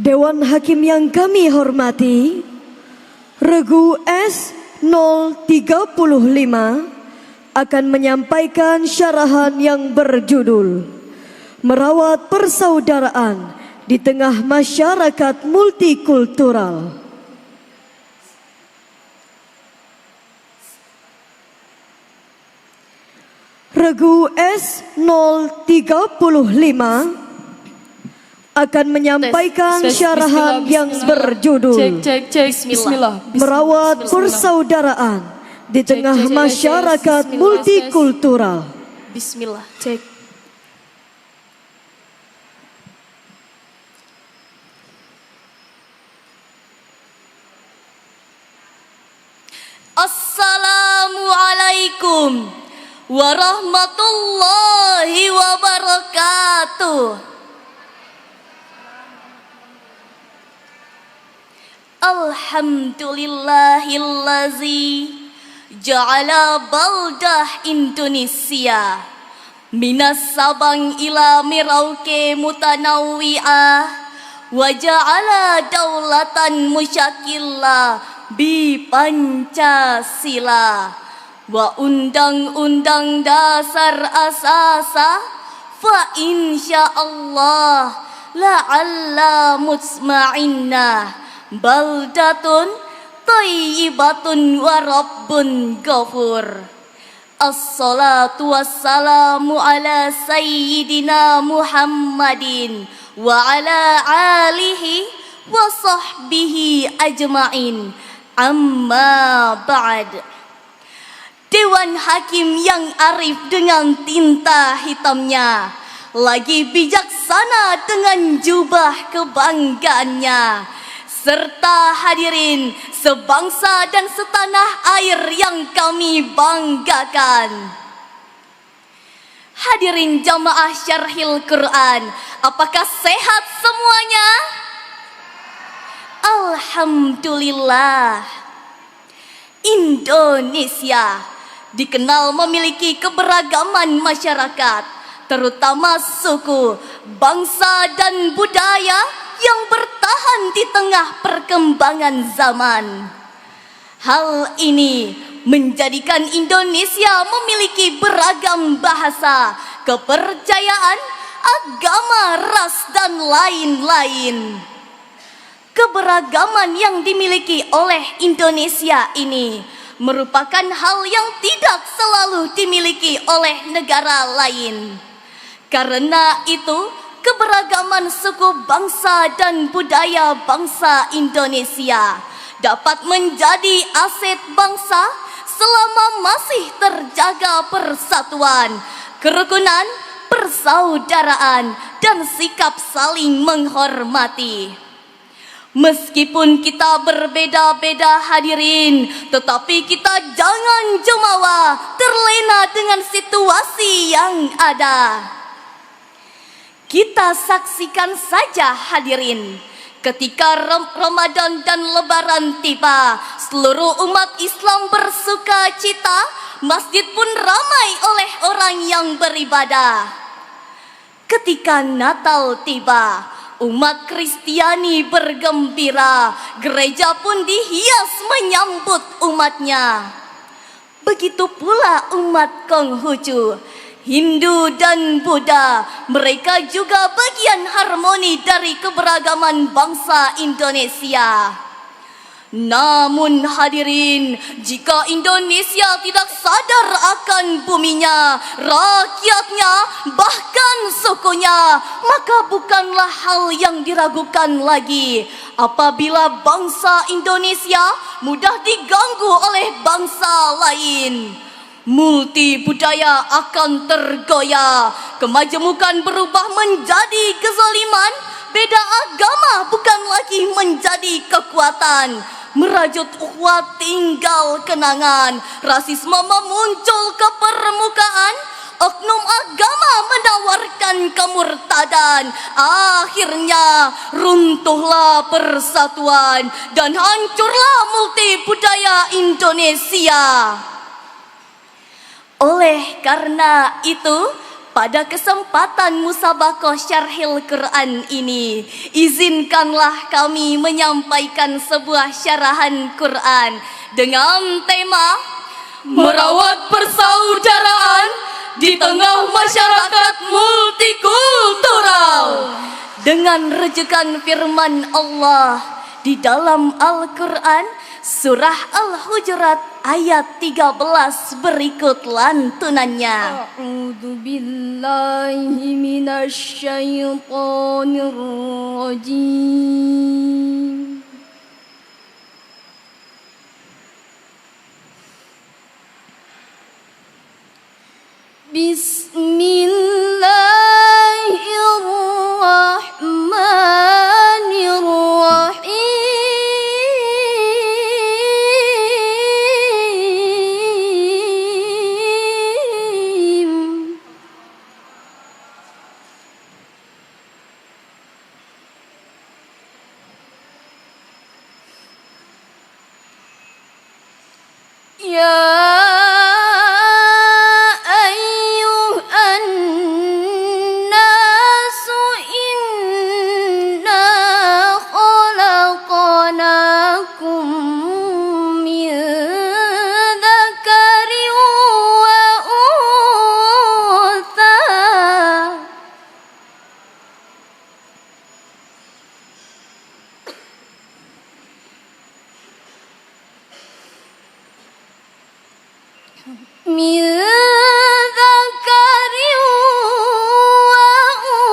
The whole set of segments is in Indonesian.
Dewan Hakim yang kami hormati, Regu S035 akan menyampaikan syarahan yang berjudul Merawat Persaudaraan di Tengah Masyarakat Multikultural. Regu S035 akan menyampaikan syarahan yang berjudul Merawat Persaudaraan di Tengah Masyarakat Multikultural. Bismillah. Cek. Assalamualaikum warahmatullahi wabarakatuh. Alhamdulillahillazi ja'ala baldah Indonesia minas Sabang ila Merauke mutanawwi'ah wa ja'ala daulatan musyakillah bi Pancasila wa undang-undang dasar asasa fa insyaallah la'alla mutma'innah baldatun thayyibatun wa rabbun ghafur. Assalatu wassalamu ala sayyidina Muhammadin wa ala alihi wa sahbihi ajma'in. Amma ba'd. Dewan Hakim yang arif dengan tinta hitamnya, lagi bijaksana dengan jubah kebanggaannya, serta hadirin sebangsa dan setanah air yang kami banggakan. Hadirin jamaah syarhil Quran, apakah sehat semuanya? Alhamdulillah. Indonesia dikenal memiliki keberagaman masyarakat, terutama suku, bangsa dan budaya yang bertahan di tengah perkembangan zaman. Hal ini menjadikan Indonesia memiliki beragam bahasa, kepercayaan, agama, ras, dan lain-lain. Keberagaman yang dimiliki oleh Indonesia ini merupakan hal yang tidak selalu dimiliki oleh negara lain. Karena itu, keberagaman suku bangsa dan budaya bangsa Indonesia dapat menjadi aset bangsa selama masih terjaga persatuan, kerukunan, persaudaraan, dan sikap saling menghormati. Meskipun kita berbeda-beda hadirin, tetapi kita jangan jumawa terlena dengan situasi yang ada. Kita saksikan saja hadirin, ketika Ramadan dan Lebaran tiba, seluruh umat Islam bersuka cita, masjid pun ramai oleh orang yang beribadah. Ketika Natal tiba, umat Kristiani bergembira, gereja pun dihias menyambut umatnya. Begitu pula umat Konghucu, Hindu dan Buddha, mereka juga bagian harmoni dari keberagaman bangsa Indonesia. Namun hadirin, jika Indonesia tidak sadar akan buminya, rakyatnya, bahkan sukunya, maka bukanlah hal yang diragukan lagi apabila bangsa Indonesia mudah diganggu oleh bangsa lain. Multi budaya akan tergoyah, kemajemukan berubah menjadi kezaliman, beda agama bukan lagi menjadi kekuatan, merajut ukhuwah tinggal kenangan, rasisme memuncul ke permukaan, oknum agama menawarkan kemurtadan, akhirnya runtuhlah persatuan dan hancurlah multi budaya Indonesia. Oleh karena itu, Pada kesempatan musabakoh syarhil Quran ini, izinkanlah kami menyampaikan sebuah syarahan Quran dengan tema merawat persaudaraan di tengah masyarakat multikultural. Dengan rujukan firman Allah di dalam Al-Quran, Surah Al-Hujurat ayat 13 berikut lantunannya. A'udzu billahi minasy syaithanir rajim. Bismillahirrahmanirrahim. Ya ayyuhan nasu inna khalaqnakum min dzakarin wa untha. Min dzakarin wa untha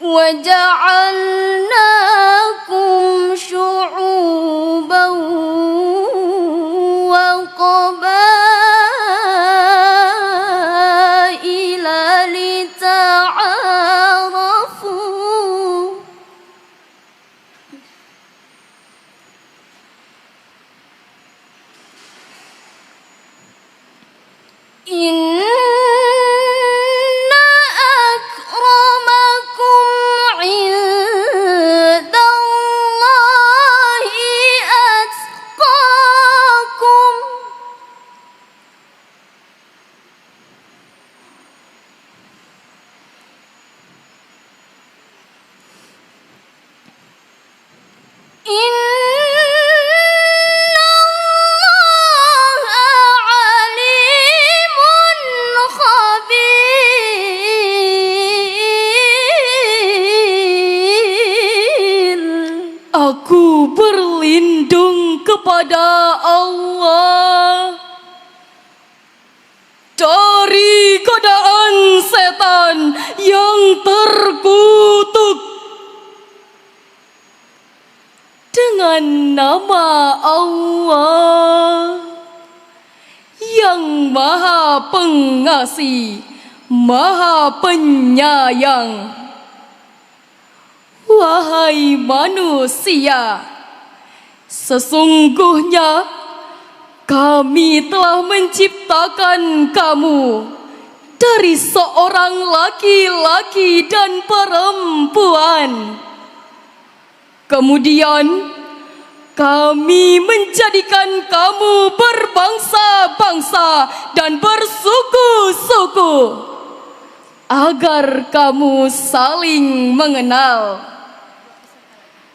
wa ja'alnakum syu'uban wa qabaila lita'arafu. Inna akramakum indallahi atqakum. Innallaha alimun khabir. Aku berlindung kepada Allah dari godaan setan yang terkutuk. Dengan nama Allah yang Maha Pengasih, Maha Penyayang. Wahai manusia, sesungguhnya kami telah menciptakan kamu dari seorang laki-laki dan perempuan. Kemudian kami menjadikan kamu berbangsa-bangsa dan bersuku-suku agar kamu saling mengenal.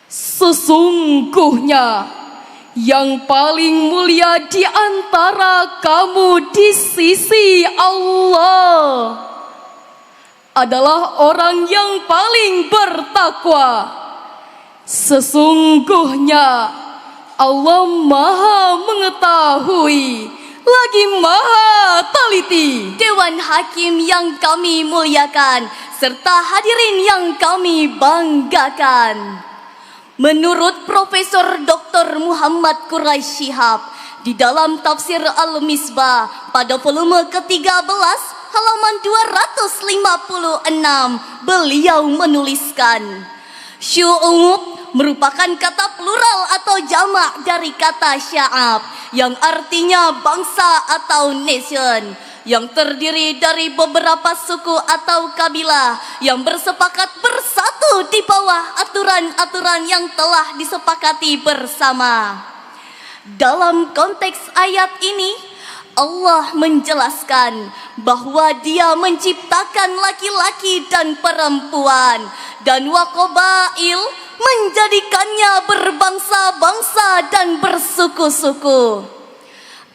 Sesungguhnya yang paling mulia di antara kamu di sisi Allah adalah orang yang paling bertakwa. Sesungguhnya Allah Maha mengetahui lagi Maha teliti. Dewan Hakim yang kami muliakan serta hadirin yang kami banggakan. Menurut Profesor Dr. Muhammad Quraisy Shihab di dalam tafsir Al-Misbah pada volume ke-13 halaman 256, beliau menuliskan, syu'ub merupakan kata plural atau jamak dari kata sya'ab yang artinya bangsa atau nation, yang terdiri dari beberapa suku atau kabilah yang bersepakat bersatu di bawah aturan-aturan yang telah disepakati bersama. Dalam konteks ayat ini, Allah menjelaskan bahwa Dia menciptakan laki-laki dan perempuan, dan waqabail menjadikannya berbangsa-bangsa dan bersuku-suku.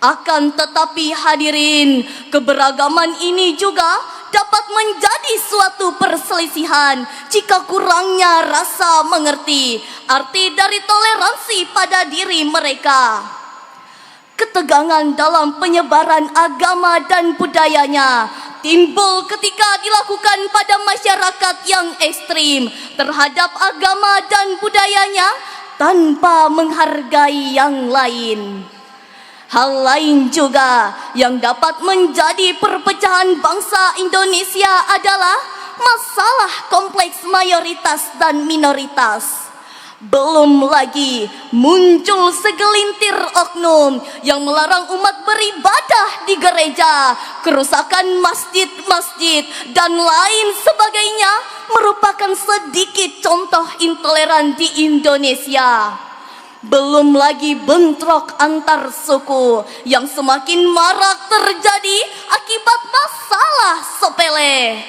Akan tetapi hadirin, keberagaman ini juga dapat menjadi suatu perselisihan jika kurangnya rasa mengerti arti dari toleransi pada diri mereka. Ketegangan dalam penyebaran agama dan budayanya timbul ketika dilakukan pada masyarakat yang ekstrim terhadap agama dan budayanya tanpa menghargai yang lain. Hal lain juga yang dapat menjadi perpecahan bangsa Indonesia adalah masalah kompleks mayoritas dan minoritas. Belum lagi muncul segelintir oknum yang melarang umat beribadah di gereja, kerusakan masjid-masjid, dan lain sebagainya merupakan sedikit contoh intoleran di Indonesia. Belum lagi bentrok antar suku yang semakin marak terjadi akibat masalah sepele.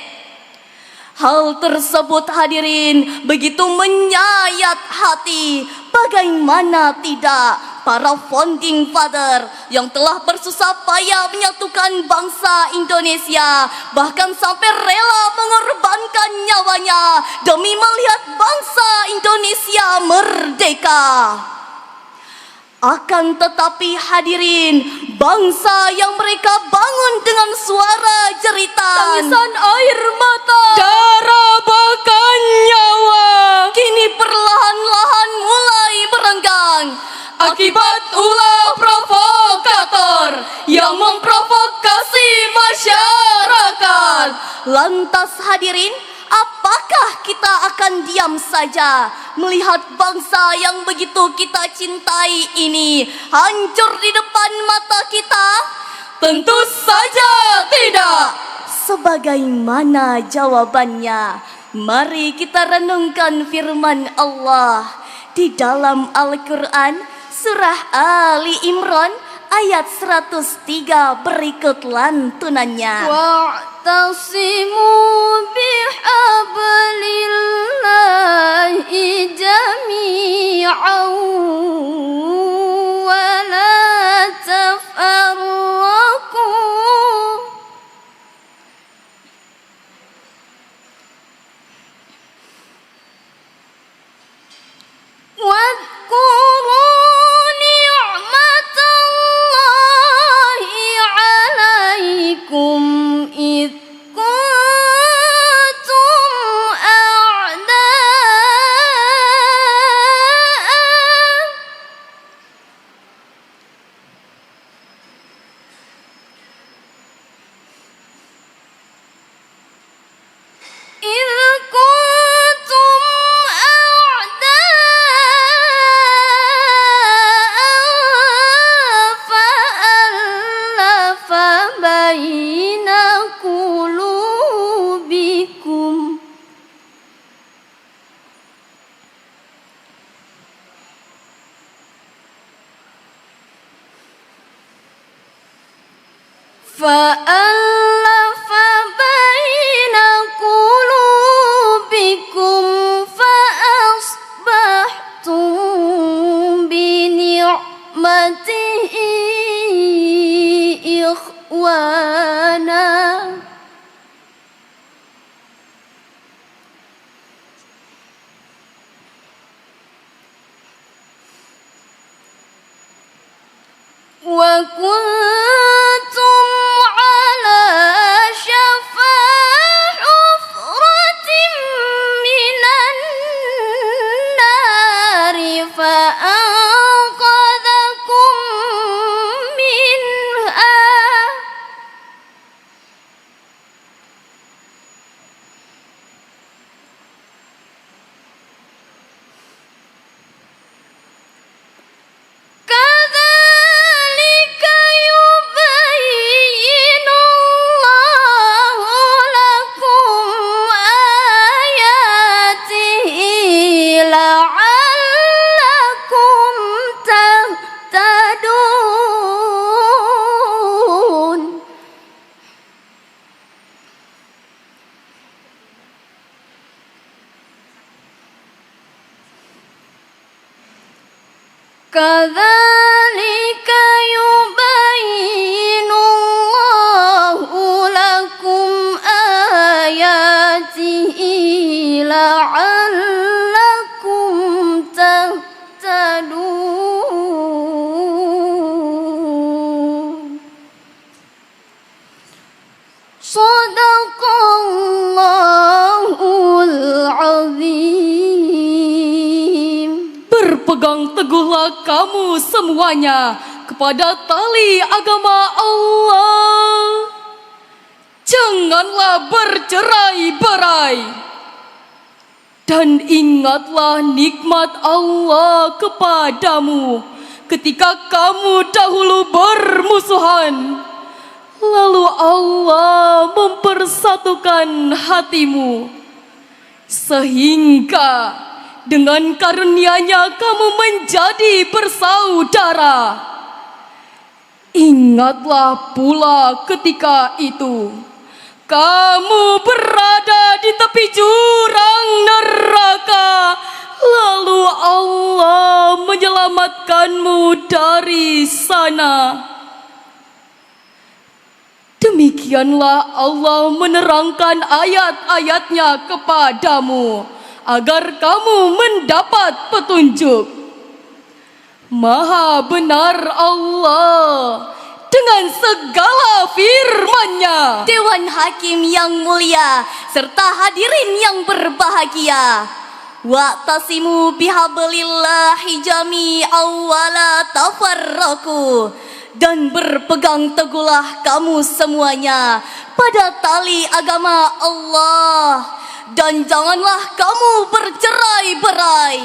Hal tersebut hadirin begitu menyayat hati. Bagaimana tidak para founding father yang telah bersusah payah menyatukan bangsa Indonesia, bahkan sampai rela mengorbankan nyawanya demi melihat bangsa Indonesia merdeka. Akan tetapi hadirin, bangsa yang mereka bangun dengan suara jeritan, tangisan air mata, darah bahkan nyawa, kini perlahan-lahan mulai merenggang akibat ulah provokator yang memprovokasi masyarakat. Lantas hadirin, apakah kita akan diam saja melihat bangsa yang begitu kita cintai ini hancur di depan mata kita? Tentu saja tidak. Sebagaimana jawabannya, mari kita renungkan firman Allah di dalam Al-Quran surah Ali Imran ayat 103 berikut lantunannya. Wa'tasimu bihablillahi jami'an wa la tafarraqu. واذكروا نعمة الله عليكم إذ كنتم أعداء فألف بين قلوبكم فألف بين قلوبكم فأصبحتم بنعمته إخوانا وكنتم على شفا حفرة من النار فأنقذكم منها كذلك يبين الله لكم آياته لعلكم تهتدون صدق الله العظيم. Berpegang teguhlah kamu semuanya kepada tali agama Allah. Janganlah bercerai-berai. Dan ingatlah nikmat Allah kepadamu ketika kamu dahulu bermusuhan. Lalu Allah mempersatukan hatimu. Sehingga dengan karunia-Nya kamu menjadi bersaudara. Ingatlah pula ketika itu kamu berada di tepi jurang neraka, lalu Allah menyelamatkanmu dari sana. Demikianlah Allah menerangkan ayat-ayat-Nya kepadamu agar kamu mendapat petunjuk. Maha benar Allah dengan segala firman-Nya. Dewan Hakim yang mulia serta hadirin yang berbahagia. Wa'tasimu bihablillahi jami'an wa la tafarraqu. Dan berpegang teguhlah kamu semuanya pada tali agama Allah. Dan janganlah kamu bercerai-berai.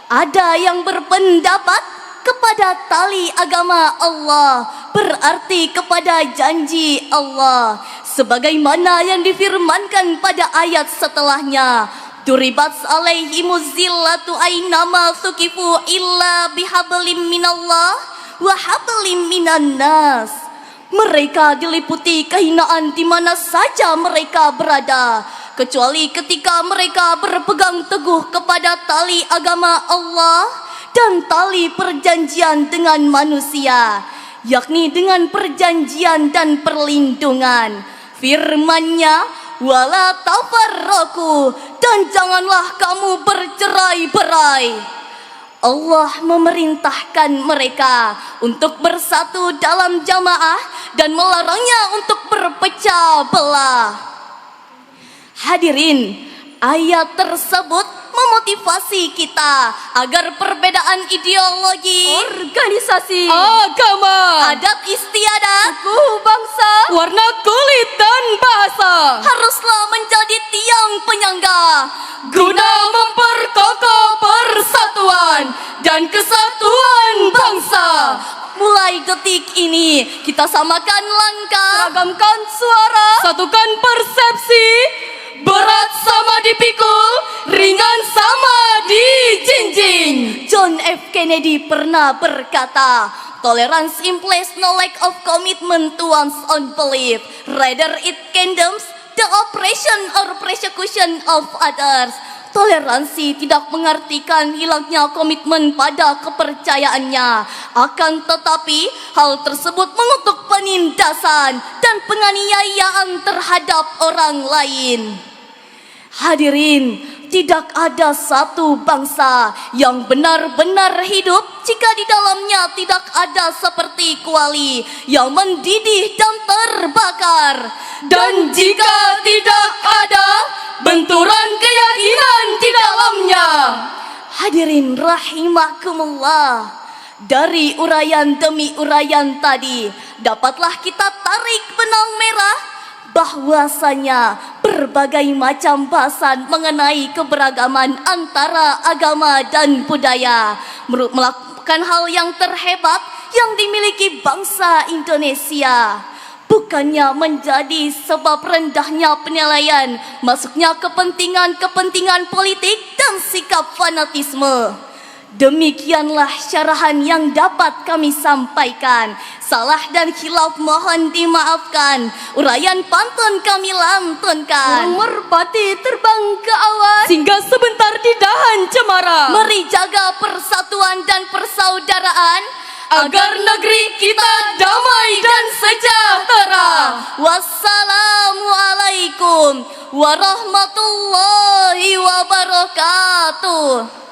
Ada yang berpendapat kepada tali agama Allah berarti kepada janji Allah, sebagaimana yang difirmankan pada ayat setelahnya. Duribat alaihimuz zillatu ainama thuqifu illa bihablim minallah wa hablim minan nas. Mereka diliputi kehinaan di mana saja mereka berada, kecuali ketika mereka berpegang teguh kepada tali agama Allah dan tali perjanjian dengan manusia, yakni dengan perjanjian dan perlindungan. Firman-Nya, wala tafarraqu, dan janganlah kamu bercerai-berai. Allah memerintahkan mereka untuk bersatu dalam jamaah dan melarangnya untuk berpecah belah. Hadirin, ayat tersebut memotivasi kita agar perbedaan ideologi, Organisasi, agama, adat istiadat, suku, bangsa, warna kulit dan bahasa haruslah menjadi tiang penyangga guna memperkokoh persatuan dan kesatuan bangsa. Mulai detik ini kita samakan langkah, Ragamkan suara, satukan persepsi, berat sama dipikul, ringan sama dijinjing. John F. Kennedy pernah berkata, tolerance implies no lack of commitment to one's own belief. Rather it condemns the oppression or persecution of others. Toleransi tidak mengartikan hilangnya komitmen pada kepercayaannya. Akan tetapi, hal tersebut mengutuk penindasan dan penganiayaan terhadap orang lain. Hadirin, tidak ada satu bangsa yang benar-benar hidup jika di dalamnya tidak ada seperti kuali yang mendidih dan terbakar. Dan jika tidak ada benturan keyakinan di dalamnya. Hadirin rahimakumullah, dari uraian demi uraian tadi dapatlah kita tarik benang merah bahwasanya berbagai macam bahasan mengenai keberagaman antara agama dan budaya melakukan hal yang terhebat yang dimiliki bangsa Indonesia. Bukannya menjadi sebab rendahnya penilaian, masuknya kepentingan-kepentingan politik dan sikap fanatisme. Demikianlah syarahan yang dapat kami sampaikan. Salah dan khilaf mohon dimaafkan. Uraian pantun kami lantunkan. Merpati terbang ke awan, singgah sebentar di dahan cemara. Mari jaga persatuan dan persaudaraan Agar negeri kita damai dan sejahtera. Wassalamualaikum warahmatullahi wabarakatuh.